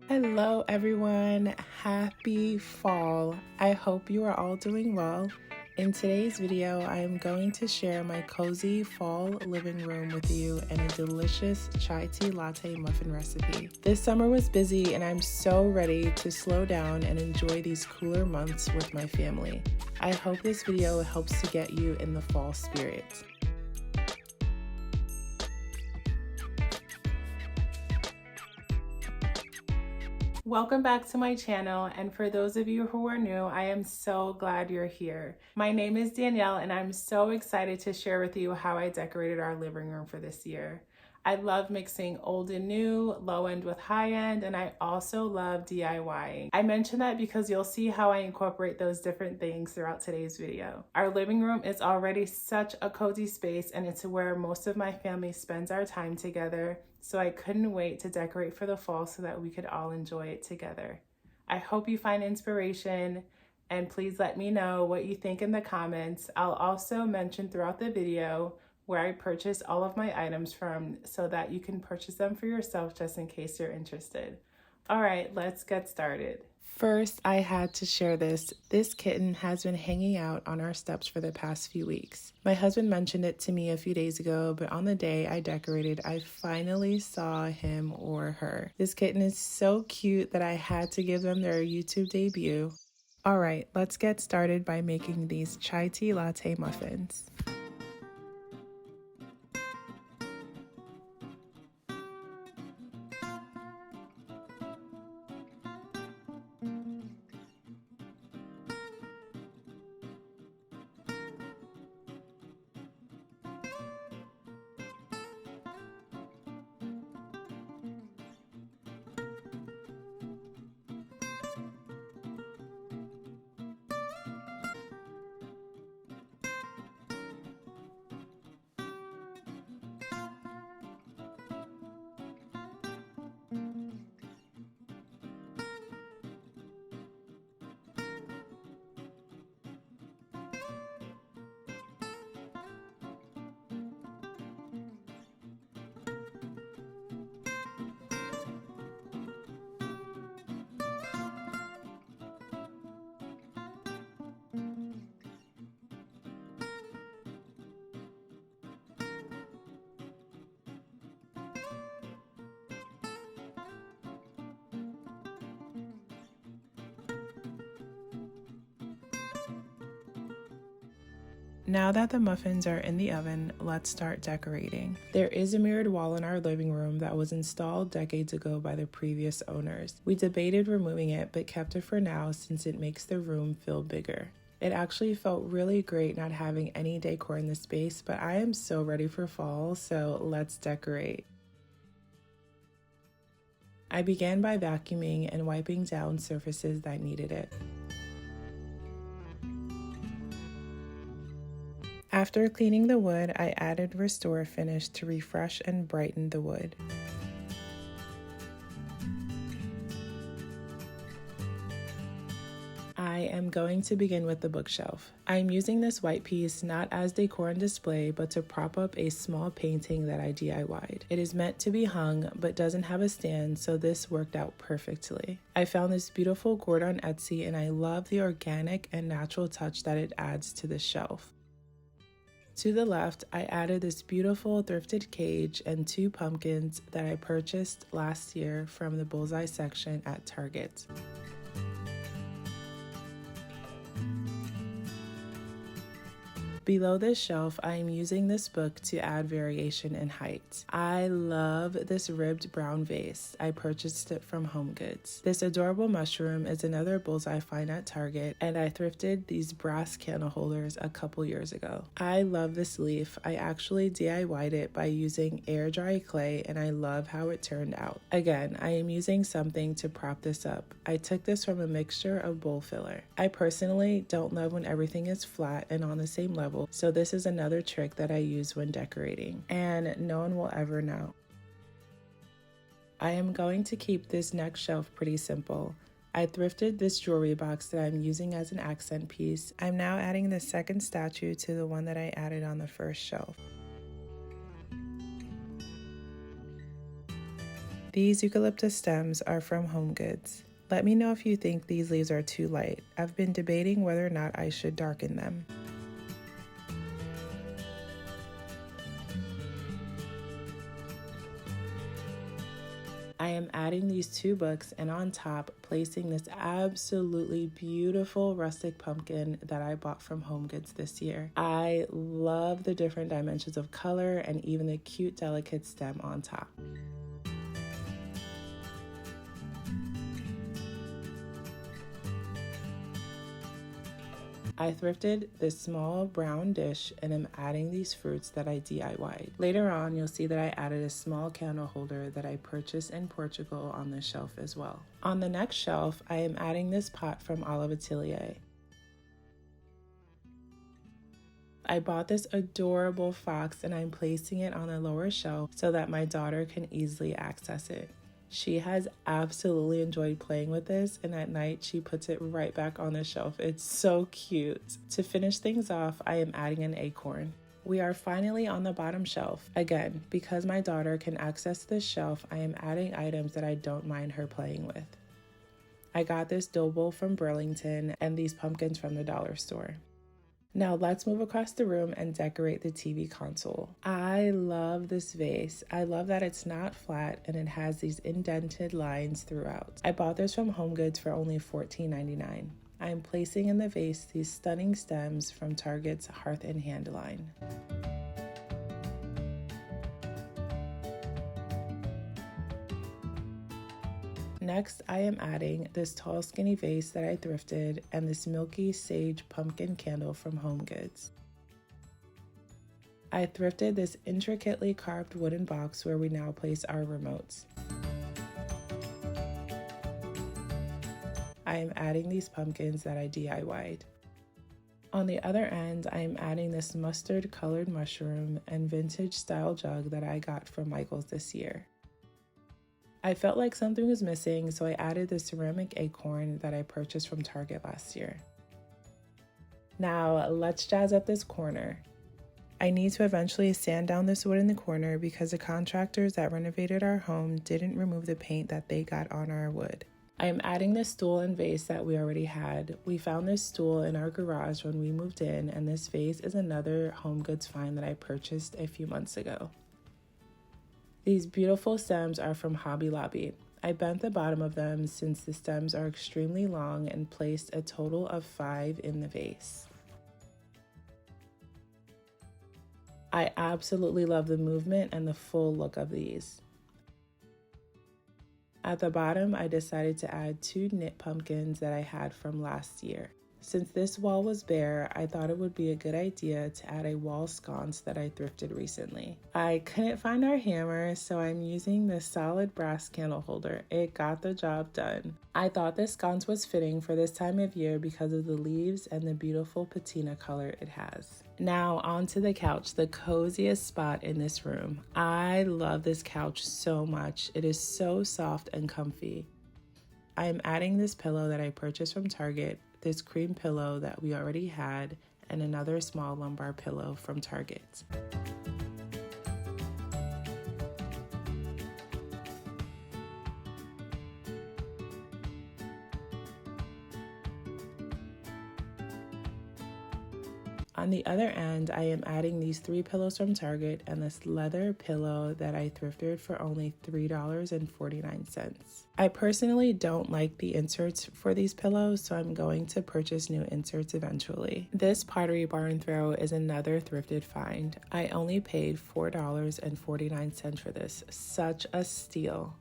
Hello everyone, happy fall. I hope you are all doing well. In today's video, I am going to share my cozy fall living room with you and a delicious chai tea latte muffin recipe. This summer was busy and I'm so ready to slow down and enjoy these cooler months with my family. I hope this video helps to get you in the fall spirit. Welcome back to my channel, and for those of you who are new, I am so glad you're here. My name is Danielle and I'm so excited to share with you how I decorated our living room for this year. I love mixing old and new, low end with high end, and I also love DIYing. I mention that because you'll see how I incorporate those different things throughout today's video. Our living room is already such a cozy space and it's where most of my family spends our time together, so I couldn't wait to decorate for the fall so that we could all enjoy it together. I hope you find inspiration, and please let me know what you think in the comments. I'll also mention throughout the video where I purchased all of my items from so that you can purchase them for yourself just in case you're interested. All right, let's get started. First, I had to share this. This kitten has been hanging out on our steps for the past few weeks. My husband mentioned it to me a few days ago, but on the day I decorated, I finally saw him or her. This kitten is so cute that I had to give them their YouTube debut. All right, let's get started by making these chai tea latte muffins. Now that the muffins are in the oven, let's start decorating. There is a mirrored wall in our living room that was installed decades ago by the previous owners. We debated removing it, but kept it for now since it makes the room feel bigger. It actually felt really great not having any decor in the space, but I am so ready for fall, so let's decorate. I began by vacuuming and wiping down surfaces that needed it. After cleaning the wood, I added Restore Finish to refresh and brighten the wood. I am going to begin with the bookshelf. I'm using this white piece not as decor and display, but to prop up a small painting that I DIY'd. It is meant to be hung, but doesn't have a stand, so this worked out perfectly. I found this beautiful gourd on Etsy, and I love the organic and natural touch that it adds to the shelf. To the left, I added this beautiful thrifted cage and 2 pumpkins that I purchased last year from the Bullseye section at Target. Below this shelf, I am using this book to add variation in height. I love this ribbed brown vase. I purchased it from HomeGoods. This adorable mushroom is another Bullseye find at Target, and I thrifted these brass candle holders a couple years ago. I love this leaf. I actually DIY'd it by using air dry clay, and I love how it turned out. Again, I am using something to prop this up. I took this from a mixture of bowl filler. I personally don't love when everything is flat and on the same level, so this is another trick that I use when decorating, and no one will ever know. I am going to keep this next shelf pretty simple. I thrifted this jewelry box that I'm using as an accent piece. I'm now adding the second statue to the one that I added on the first shelf. These eucalyptus stems are from Home Goods. Let me know if you think these leaves are too light. I've been debating whether or not I should darken them. I am adding these 2 books and on top placing this absolutely beautiful rustic pumpkin that I bought from Home Goods this year. I love the different dimensions of color and even the cute delicate stem on top. I thrifted this small brown dish and am adding these fruits that I DIY'd. Later on, you'll see that I added a small candle holder that I purchased in Portugal on this shelf as well. On the next shelf, I am adding this pot from Olive Atelier. I bought this adorable fox and I'm placing it on the lower shelf so that my daughter can easily access it. She has absolutely enjoyed playing with this, and at night she puts it right back on the shelf. It's so cute. To finish things off, I am adding an acorn. We are finally on the bottom shelf. Again, because my daughter can access this shelf, I am adding items that I don't mind her playing with. I got this dough bowl from Burlington and these pumpkins from the dollar store. Now let's move across the room and decorate the TV console. I love this vase. I love that it's not flat and it has these indented lines throughout. I bought this from Home Goods for only $14.99. I am placing in the vase these stunning stems from Target's Hearth and Hand line. Next, I am adding this tall skinny vase that I thrifted and this milky sage pumpkin candle from Home Goods. I thrifted this intricately carved wooden box where we now place our remotes. I am adding these pumpkins that I DIY'd. On the other end, I am adding this mustard colored mushroom and vintage style jug that I got from Michael's this year. I felt like something was missing, so I added the ceramic acorn that I purchased from Target last year. Now, let's jazz up this corner. I need to eventually sand down this wood in the corner because the contractors that renovated our home didn't remove the paint that they got on our wood. I am adding this stool and vase that we already had. We found this stool in our garage when we moved in, and this vase is another Home Goods find that I purchased a few months ago. These beautiful stems are from Hobby Lobby. I bent the bottom of them since the stems are extremely long and placed a total of 5 in the vase. I absolutely love the movement and the full look of these. At the bottom, I decided to add 2 knit pumpkins that I had from last year. Since this wall was bare, I thought it would be a good idea to add a wall sconce that I thrifted recently. I couldn't find our hammer, so I'm using this solid brass candle holder. It got the job done. I thought this sconce was fitting for this time of year because of the leaves and the beautiful patina color it has. Now onto the couch, the coziest spot in this room. I love this couch so much. It is so soft and comfy. I am adding this pillow that I purchased from Target, this cream pillow that we already had, and another small lumbar pillow from Target. On the other end, I am adding these 3 pillows from Target and this leather pillow that I thrifted for only $3.49. I personally don't like the inserts for these pillows, so I'm going to purchase new inserts eventually. This Pottery Barn throw is another thrifted find. I only paid $4.49 for this. Such a steal.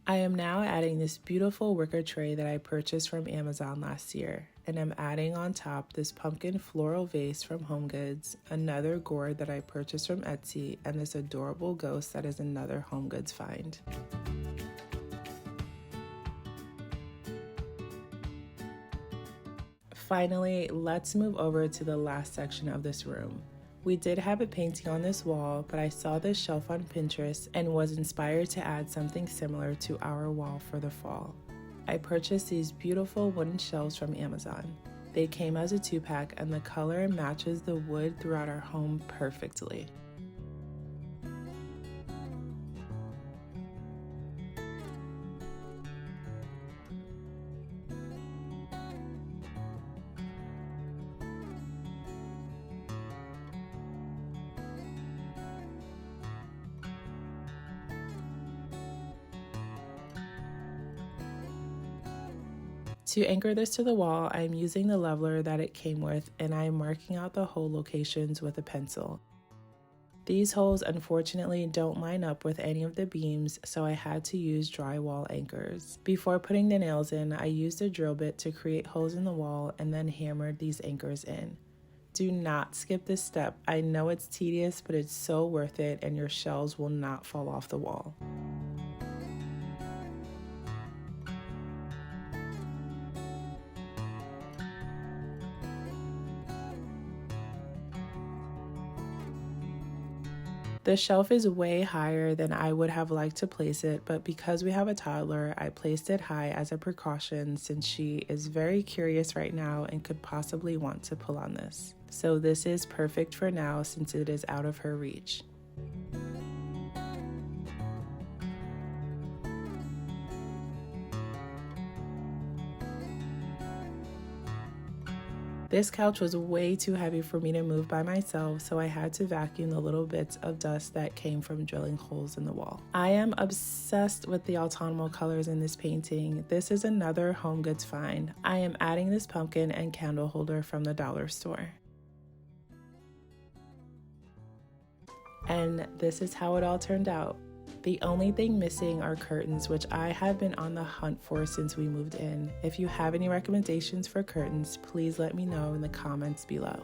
I am now adding this beautiful wicker tray that I purchased from Amazon last year, and I'm adding on top this pumpkin floral vase from Home Goods, another gourd that I purchased from Etsy, and this adorable ghost that is another Home Goods find. Finally, let's move over to the last section of this room. We did have a painting on this wall, but I saw this shelf on Pinterest and was inspired to add something similar to our wall for the fall. I purchased these beautiful wooden shelves from Amazon. They came as a 2-pack and the color matches the wood throughout our home perfectly. To anchor this to the wall, I'm using the leveler that it came with, and I'm marking out the hole locations with a pencil. These holes unfortunately don't line up with any of the beams, so I had to use drywall anchors. Before putting the nails in, I used a drill bit to create holes in the wall and then hammered these anchors in. Do not skip this step. I know it's tedious, but it's so worth it, and your shelves will not fall off the wall. The shelf is way higher than I would have liked to place it, but because we have a toddler, I placed it high as a precaution since she is very curious right now and could possibly want to pull on this. So this is perfect for now since it is out of her reach. This couch was way too heavy for me to move by myself, so I had to vacuum the little bits of dust that came from drilling holes in the wall. I am obsessed with the autumnal colors in this painting. This is another home goods find. I am adding this pumpkin and candle holder from the dollar store. And this is how it all turned out. The only thing missing are curtains, which I have been on the hunt for since we moved in. If you have any recommendations for curtains, please let me know in the comments below.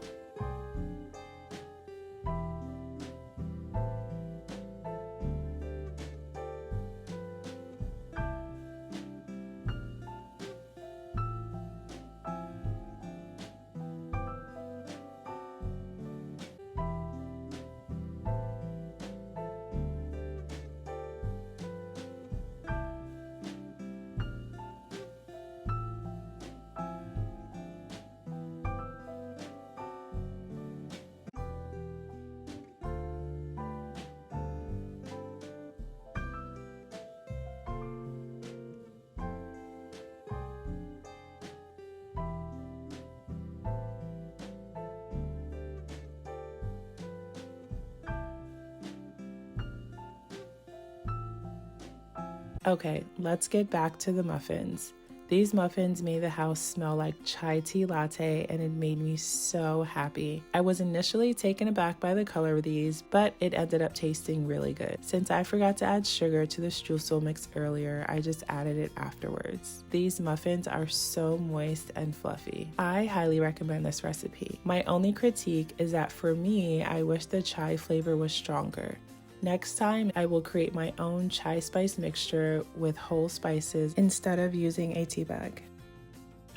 Okay, let's get back to the muffins. These muffins made the house smell like chai tea latte, and it made me so happy. I was initially taken aback by the color of these, but it ended up tasting really good. Since I forgot to add sugar to the streusel mix earlier, I just added it afterwards. These muffins are so moist and fluffy. I highly recommend this recipe. My only critique is that for me, I wish the chai flavor was stronger. Next time, I will create my own chai spice mixture with whole spices instead of using a tea bag.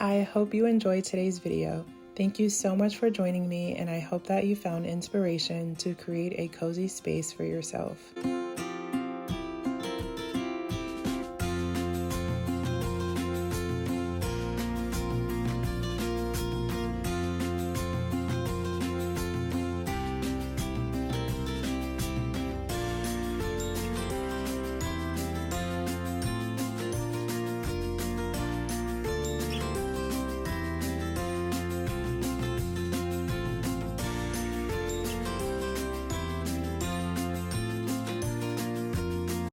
I hope you enjoyed today's video. Thank you so much for joining me, and I hope that you found inspiration to create a cozy space for yourself.